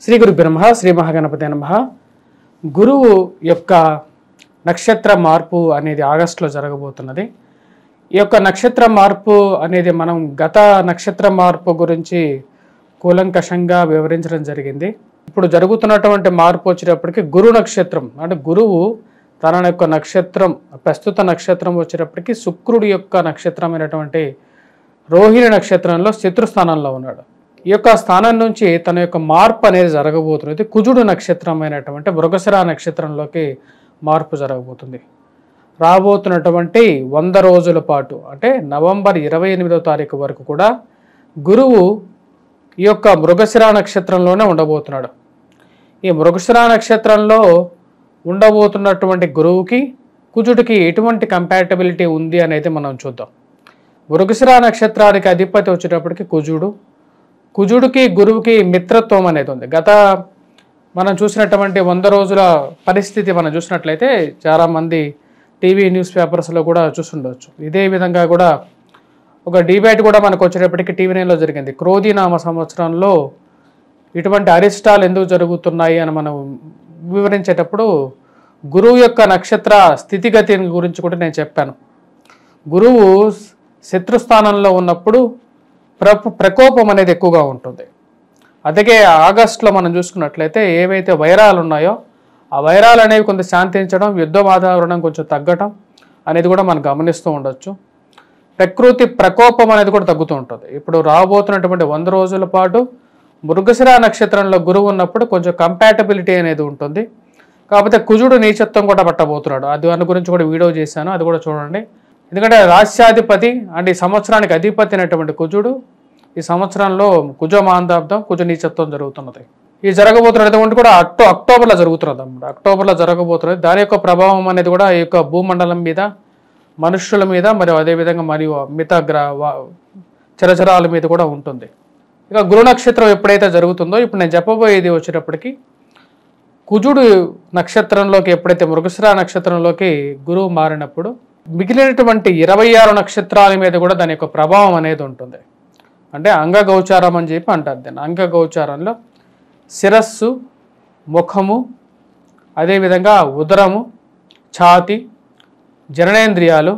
శ్రీ గురు బ్రహ్మ శ్రీ మహాగణపతి నమః. గురువు యొక్క నక్షత్ర మార్పు అనేది ఆగస్టులో జరగబోతున్నది. ఈ యొక్క నక్షత్ర మార్పు అనేది మనం గత నక్షత్ర మార్పు గురించి కూలంకషంగా వివరించడం జరిగింది. ఇప్పుడు జరుగుతున్నటువంటి మార్పు వచ్చేటప్పటికి గురు నక్షత్రం అంటే గురువు తన యొక్క నక్షత్రం ప్రస్తుత నక్షత్రం వచ్చేటప్పటికి శుక్రుడి యొక్క నక్షత్రమైనటువంటి రోహిణి నక్షత్రంలో శత్రుస్థానంలో ఉన్నాడు. ఈ యొక్క స్థానం నుంచి తన యొక్క మార్పు అనేది జరగబోతున్నది. కుజుడు నక్షత్రమైనటువంటి మృగశిర నక్షత్రంలోకి మార్పు జరగబోతుంది. రాబోతున్నటువంటి 100 రోజుల పాటు అంటే నవంబర్ 28వ తారీఖు వరకు కూడా గురువు ఈ యొక్క మృగశిర నక్షత్రంలోనే ఉండబోతున్నాడు. ఈ మృగశిర నక్షత్రంలో ఉండబోతున్నటువంటి గురువుకి కుజుడికి ఎటువంటి కంపాటబిలిటీ ఉంది అనేది మనం చూద్దాం. మృగశిర నక్షత్రానికి అధిపతి వచ్చేటప్పటికి కుజుడికి గురువుకి మిత్రత్వం అనేది ఉంది. గత మనం చూసినటువంటి 100 రోజుల పరిస్థితి మనం చూసినట్లయితే చాలామంది టీవీ న్యూస్ పేపర్స్లో కూడా చూస్తుండవచ్చు. ఇదే విధంగా కూడా ఒక డిబేట్ కూడా మనకు వచ్చేటప్పటికి టీవీ 9లో జరిగింది. క్రోధీనామ సంవత్సరంలో ఇటువంటి అరిష్టాలు ఎందుకు జరుగుతున్నాయి అని మనం వివరించేటప్పుడు గురువు యొక్క నక్షత్ర స్థితిగతి గురించి కూడా నేను చెప్పాను. గురువు శత్రుస్థానంలో ఉన్నప్పుడు ప్రకోపం అనేది ఎక్కువగా ఉంటుంది. అందుకే ఆగస్టులో మనం చూసుకున్నట్లయితే ఏవైతే వైరాలు ఉన్నాయో ఆ వైరాలు అనేవి కొంత శాంతించడం, యుద్ధ వాతావరణం కొంచెం తగ్గటం అనేది కూడా మనం గమనిస్తూ ఉండొచ్చు. ప్రకృతి ప్రకోపం అనేది కూడా తగ్గుతూ ఉంటుంది. ఇప్పుడు రాబోతున్నటువంటి 100 రోజుల పాటు మృగశిర నక్షత్రంలో గురువు ఉన్నప్పుడు కొంచెం కంపాటబిలిటీ అనేది ఉంటుంది. కాకపోతే కుజుడు నీచత్వం కూడా పట్టబోతున్నాడు. దాని గురించి కూడా వీడియో చేశాను, అది కూడా చూడండి. ఎందుకంటే రాష్ట్రాధిపతి అంటే ఈ సంవత్సరానికి అధిపతి అయినటువంటి కుజుడు ఈ సంవత్సరంలో కుజ మాందాబ్దం కుజ నీచత్వం జరుగుతున్నది. ఈ జరగబోతున్నటువంటి కూడా అక్టోబర్లో జరుగుతున్నది అన్నమాట. అక్టోబర్లో జరగబోతున్నది. దాని యొక్క ప్రభావం అనేది కూడా ఈ యొక్క భూమండలం మీద, మనుష్యుల మీద మరియు అదేవిధంగా మరియు మిగతా చరచరాల మీద కూడా ఉంటుంది. ఇక గురు నక్షత్రం ఎప్పుడైతే జరుగుతుందో ఇప్పుడు నేను చెప్పబోయేది వచ్చేటప్పటికి కుజుడు నక్షత్రంలోకి ఎప్పుడైతే మృగశిర నక్షత్రంలోకి గురువు మారినప్పుడు మిగిలినటువంటి 26 నక్షత్రాల మీద కూడా దాని యొక్క ప్రభావం అనేది ఉంటుంది. అంటే అంగగోచారం అని చెప్పి అంటారు దాన్ని. అంగగోచారంలో శిరస్సు, ముఖము, అదేవిధంగా ఉదరము, ఛాతి, జననేంద్రియాలు,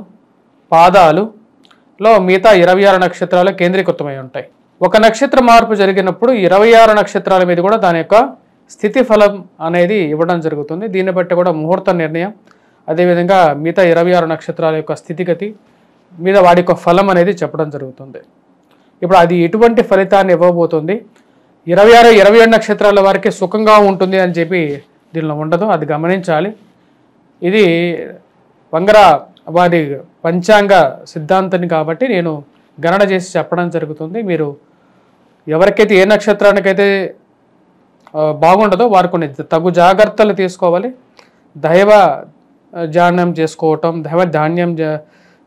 పాదాలులో మిగతా 26 నక్షత్రాలు కేంద్రీకృతమై ఉంటాయి. ఒక నక్షత్ర మార్పు జరిగినప్పుడు 26 నక్షత్రాల మీద కూడా దాని యొక్క స్థితి ఫలం అనేది ఇవ్వడం జరుగుతుంది. దీన్ని బట్టి కూడా ముహూర్త నిర్ణయం, అదేవిధంగా మిగతా 26 నక్షత్రాల యొక్క స్థితిగతి మీద వాడి యొక్క ఫలం అనేది చెప్పడం జరుగుతుంది. ఇప్పుడు అది ఎటువంటి ఫలితాన్ని ఇవ్వబోతుంది, 26, 27 నక్షత్రాల వారికి సుఖంగా ఉంటుంది అని చెప్పి దీనిలో ఉండదు, అది గమనించాలి. ఇది వంగర వారి పంచాంగ సిద్ధాంతాన్ని కాబట్టి నేను గణన చేసి చెప్పడం జరుగుతుంది. మీరు ఎవరికైతే ఏ నక్షత్రానికైతే బాగుండదో వారు కొన్ని తగు జాగ్రత్తలు తీసుకోవాలి. దైవ ధ్యానం చేసుకోవటం, దైవ ధాన్యం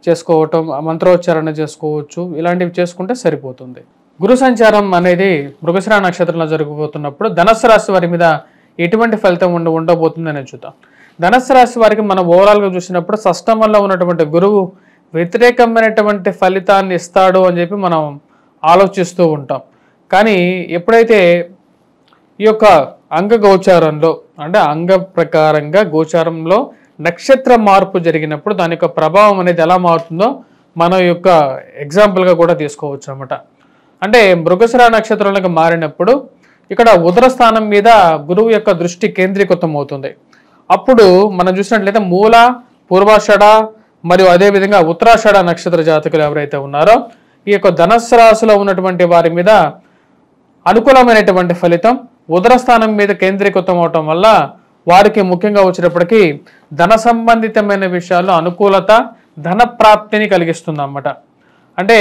చేసుకోవటం, మంత్రోచ్చారణ చేసుకోవచ్చు, ఇలాంటివి చేసుకుంటే సరిపోతుంది. గురు సంచారం అనేది మృగశిర నక్షత్రంలో జరగబోతున్నప్పుడు ధనుస్సు రాశి వారి మీద ఎటువంటి ఫలితం ఉండబోతుంది అనేది చూద్దాం. ధనుస్సు రాశి వారికి మనం ఓవరాల్గా చూసినప్పుడు షష్టమంలో ఉన్నటువంటి గురువు వ్యతిరేకమైనటువంటి ఫలితాన్ని ఇస్తాడు అని చెప్పి మనం ఆలోచిస్తూ ఉంటాం. కానీ ఎప్పుడైతే ఈ యొక్క అంగ గోచారంలో అంటే అంగ ప్రకారంగా గోచారంలో నక్షత్ర మార్పు జరిగినప్పుడు దాని యొక్క ప్రభావం అనేది ఎలా మారుతుందో మన యొక్క ఎగ్జాంపుల్గా కూడా తీసుకోవచ్చు అన్నమాట. అంటే మృగశిర నక్షత్రంలోకి మారినప్పుడు ఇక్కడ ఉదర స్థానం మీద గురువు యొక్క దృష్టి కేంద్రీకృతం అవుతుంది. అప్పుడు మనం చూసినట్లయితే మూల, పూర్వాషాఢ మరియు అదేవిధంగా ఉత్తరాషాఢ నక్షత్ర జాతకులు ఎవరైతే ఉన్నారో ఈ యొక్క ధనుస్సు రాశిలో ఉన్నటువంటి వారి మీద అనుకూలమైనటువంటి ఫలితం ఉదర స్థానం మీద కేంద్రీకృతం అవటం వల్ల వారికి ముఖ్యంగా వచ్చేటప్పటికి ధన సంబంధితమైన విషయాల్లో అనుకూలత, ధన ప్రాప్తిని కలిగిస్తుంది అన్నమాట. అంటే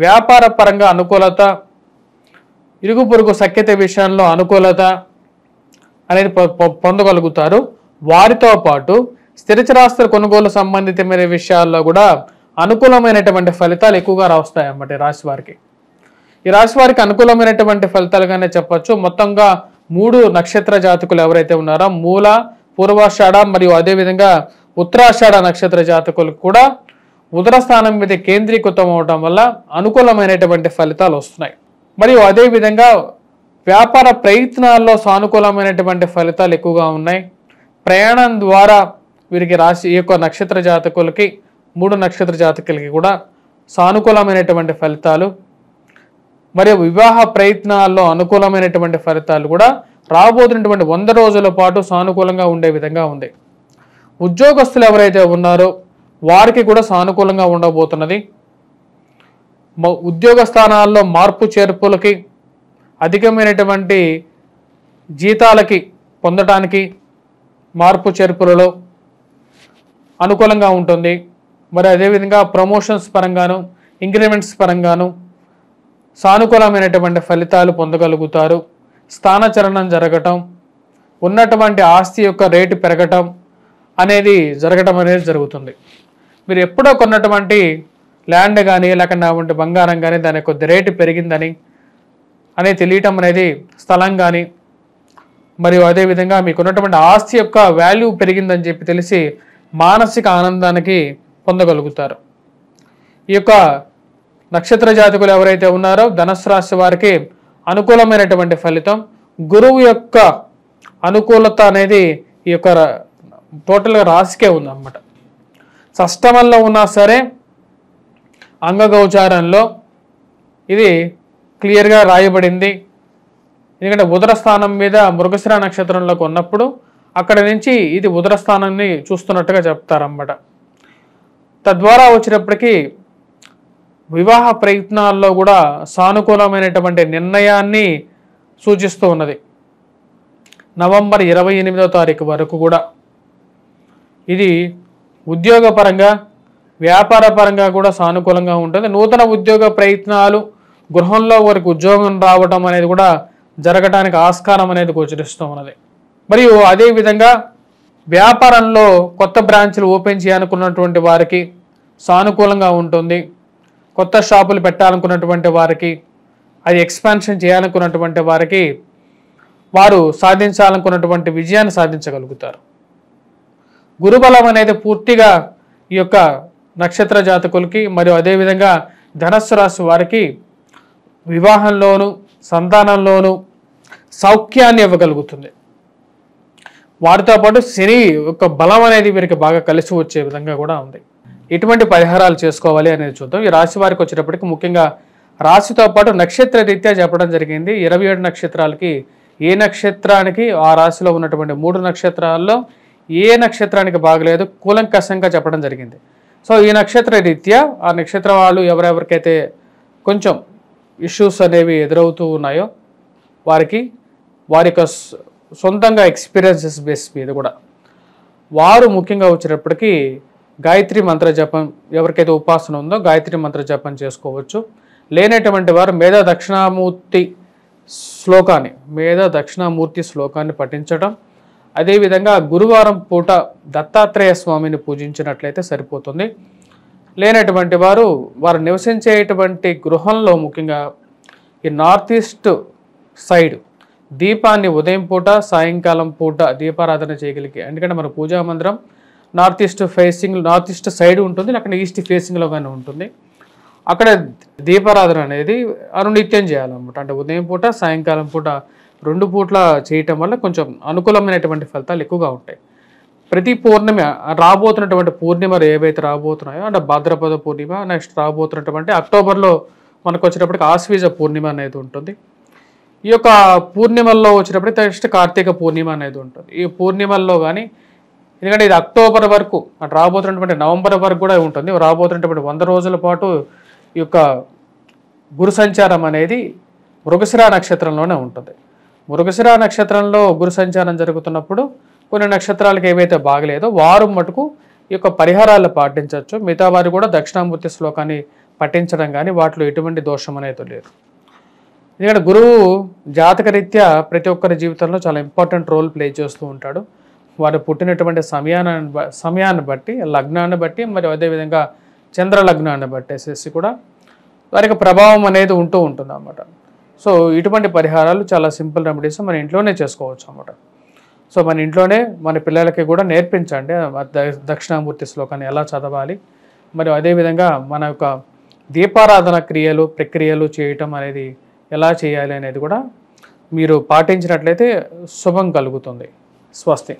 వ్యాపార పరంగా అనుకూలత, ఇరుగు పొరుగు సఖ్యత విషయంలో అనుకూలత అనేది పొందగలుగుతారు. వారితో పాటు స్థిరచరాస్తుల కొనుగోలు సంబంధితమైన విషయాల్లో కూడా అనుకూలమైనటువంటి ఫలితాలు ఎక్కువగా వస్తాయి అన్నమాట ఈ రాశి వారికి. ఈ రాశి వారికి అనుకూలమైనటువంటి ఫలితాలుగానే చెప్పచ్చు. మొత్తంగా 3 నక్షత్ర జాతకులు ఎవరైతే ఉన్నారో మూల, పూర్వాషాఢ మరియు అదేవిధంగా ఉత్తరాషాఢ నక్షత్ర జాతకులకు కూడా ఉదర స్థానం మీద కేంద్రీకృతం అవడం వల్ల అనుకూలమైనటువంటి ఫలితాలు వస్తున్నాయి. మరియు అదేవిధంగా వ్యాపార ప్రయత్నాల్లో సానుకూలమైనటువంటి ఫలితాలు ఎక్కువగా ఉన్నాయి. ప్రయాణం ద్వారా వీరికి రాశి ఈ యొక్క నక్షత్ర జాతకులకి 3 నక్షత్ర జాతకులకి కూడా సానుకూలమైనటువంటి ఫలితాలు, మరియు వివాహ ప్రయత్నాల్లో అనుకూలమైనటువంటి ఫలితాలు కూడా రాబోతున్నటువంటి 100 రోజుల పాటు సానుకూలంగా ఉండే విధంగా ఉంది. ఉద్యోగస్తులు ఎవరైతే ఉన్నారో వారికి కూడా సానుకూలంగా ఉండబోతున్నది. ఉద్యోగ స్థానాల్లో మార్పు చేర్పులకి, అధికమైనటువంటి జీతాలకి పొందటానికి మార్పు చేర్పులలో అనుకూలంగా ఉంటుంది. మరి అదేవిధంగా ప్రమోషన్స్ పరంగాను, ఇంక్రిమెంట్స్ పరంగాను సానుకూలమైనటువంటి ఫలితాలు పొందగలుగుతారు. స్థానచలనం జరగటం, ఉన్నటువంటి ఆస్తి యొక్క రేటు పెరగటం అనేది జరుగుతుంది. మీరు ఎప్పుడో కొన్నటువంటి ల్యాండ్ కానీ లేకుండా బంగారం కానీ దాని కొద్ది రేటు పెరిగిందని అనేది తెలియటం అనేది, స్థలం కానీ మరియు అదేవిధంగా మీకున్నటువంటి ఆస్తి యొక్క వాల్యూ పెరిగిందని చెప్పి తెలిసి మానసిక ఆనందానికి పొందగలుగుతారు. ఈ యొక్క నక్షత్ర జాతకులు ఎవరైతే ఉన్నారో ధనుస్సు రాశి వారికి అనుకూలమైనటువంటి ఫలితం. గురువు యొక్క అనుకూలత అనేది ఈ యొక్క టోటల్గా రాశికే ఉందన్నమాట. షష్టమంలో ఉన్నా సరే అంగగోచారంలో ఇది క్లియర్గా రాయబడింది. ఎందుకంటే ఉదర స్థానం మీద మృగశిర నక్షత్రంలోకి ఉన్నప్పుడు అక్కడ నుంచి ఇది ఉదర స్థానాన్ని చూస్తున్నట్టుగా చెప్తారన్నమాట. తద్వారా వచ్చినప్పటికీ వివాహ ప్రయత్నాల్లో కూడా సానుకూలమైనటువంటి నిర్ణయాన్ని సూచిస్తూ ఉన్నది. నవంబర్ 28వ తారీఖు వరకు కూడా ఇది ఉద్యోగపరంగా, వ్యాపార పరంగా కూడా సానుకూలంగా ఉంటుంది. నూతన ఉద్యోగ ప్రయత్నాలు, గృహంలో వారికి ఉద్యోగం రావడం అనేది కూడా జరగడానికి ఆస్కారం అనేది గోచరిస్తూ ఉన్నది. మరియు అదేవిధంగా వ్యాపారంలో కొత్త బ్రాంచ్లు ఓపెన్ చేయాలనుకున్నటువంటి వారికి సానుకూలంగా ఉంటుంది. కొత్త షాపులు పెట్టాలనుకున్నటువంటి వారికి, అది ఎక్స్పాన్షన్ చేయాలనుకున్నటువంటి వారికి వారు సాధించాలనుకున్నటువంటి విజయాన్ని సాధించగలుగుతారు. గురుబలం అనేది పూర్తిగా ఈ యొక్క నక్షత్ర జాతకులకి మరియు అదేవిధంగా ధనుస్సు రాశి వారికి వివాహంలోను, సంతానంలోను సౌఖ్యాన్ని ఇవ్వగలుగుతుంది. వారితో పాటు శని యొక్క బలం అనేది వీరికి బాగా కలిసి వచ్చే విధంగా కూడా ఉంది. ఎటువంటి పరిహారాలు చేసుకోవాలి అనేది చూద్దాం. ఈ రాశి వారికి వచ్చేటప్పటికి ముఖ్యంగా రాశితో పాటు నక్షత్ర రీత్యా చెప్పడం జరిగింది. 27 నక్షత్రాలకి ఏ నక్షత్రానికి ఆ రాశిలో ఉన్నటువంటి 3 నక్షత్రాల్లో ఏ నక్షత్రానికి బాగలేదు కూలంకషంగా చెప్పడం జరిగింది. సో ఈ నక్షత్ర రీత్యా ఆ నక్షత్ర వాళ్ళు ఎవరెవరికైతే కొంచెం ఇష్యూస్ అనేవి ఎదురవుతూ ఉన్నాయో వారికి వారి యొక్క సొంతంగా ఎక్స్పీరియన్సెస్ బేస్ మీద కూడా వారు ముఖ్యంగా వచ్చేటప్పటికి గాయత్రి మంత్ర జపం, ఎవరికైతే ఉపాసన ఉందో గాయత్రి మంత్ర జపం చేసుకోవచ్చు. లేనటువంటి వారు మేధా దక్షిణామూర్తి శ్లోకాన్ని పఠించడం, అదేవిధంగా గురువారం పూట దత్తాత్రేయ స్వామిని పూజించినట్లయితే సరిపోతుంది. లేనటువంటి వారు నివసించేటువంటి గృహంలో ముఖ్యంగా ఈ నార్త్ ఈస్ట్ సైడ్ దీపాన్ని ఉదయం పూట, సాయంకాలం పూట దీపారాధన చేయగలిగే, ఎందుకంటే మన పూజా మందిరం నార్త్ ఈస్ట్ సైడ్ ఉంటుంది, అక్కడ ఈస్ట్ ఫేసింగ్లో కానీ ఉంటుంది. అక్కడ దీపారాధన అనేది అనునిత్యం చేయాలన్నమాట. అంటే ఉదయం పూట, సాయంకాలం పూట 2 పూట్ల చేయటం వల్ల కొంచెం అనుకూలమైనటువంటి ఫలితాలు ఎక్కువగా ఉంటాయి. ప్రతి పూర్ణిమ రాబోతున్నటువంటి పూర్ణిమలు ఏవైతే రాబోతున్నాయో అంటే భాద్రపద పూర్ణిమ, నెక్స్ట్ రాబోతున్నటువంటి అక్టోబర్లో మనకు వచ్చేటప్పటికి ఆశ్వీజ పూర్ణిమ అనేది ఉంటుంది. ఈ యొక్క పూర్ణిమల్లో వచ్చేటప్పటికి నెక్స్ట్ కార్తీక పూర్ణిమ అనేది ఉంటుంది. ఈ పూర్ణిమల్లో కానీ, ఎందుకంటే ఇది అక్టోబర్ వరకు అటు రాబోతున్నటువంటి నవంబర్ వరకు కూడా ఉంటుంది. రాబోతున్నటువంటి 100 రోజుల పాటు ఈ యొక్క గురు సంచారం అనేది మృగశిర నక్షత్రంలోనే ఉంటుంది. మృగశిర నక్షత్రంలో గురు సంచారం జరుగుతున్నప్పుడు కొన్ని నక్షత్రాలకు ఏవైతే బాగలేదో వారు మటుకు ఈ యొక్క పరిహారాలు పాటించవచ్చు. మిగతా వారు కూడా దక్షిణామూర్తి శ్లోకాన్ని పఠించడం కానీ వాటిలో ఎటువంటి దోషం అనేది లేదు. ఎందుకంటే గురువు జాతకరీత్యా ప్రతి ఒక్కరి జీవితంలో చాలా ఇంపార్టెంట్ రోల్ ప్లే చేస్తూ ఉంటాడు. వారు పుట్టినటువంటి సమయాన్ని బట్టి, లగ్నాన్ని బట్టి, మరియు అదేవిధంగా చంద్ర లగ్నాన్ని బట్టేసేసి కూడా వారికి ప్రభావం అనేది ఉంటూ ఉంటుంది అన్నమాట. సో ఇటువంటి పరిహారాలు చాలా సింపుల్ రెమెడీస్ మన ఇంట్లోనే చేసుకోవచ్చు అన్నమాట. సో మన ఇంట్లోనే మన పిల్లలకి కూడా నేర్పించండి దక్షిణామూర్తి శ్లోకాన్ని ఎలా చదవాలి, మరియు అదేవిధంగా మన యొక్క దీపారాధన ప్రక్రియలు చేయటం అనేది ఎలా చేయాలి అనేది కూడా మీరు పాటించినట్లయితే శుభం కలుగుతుంది. స్వస్తి.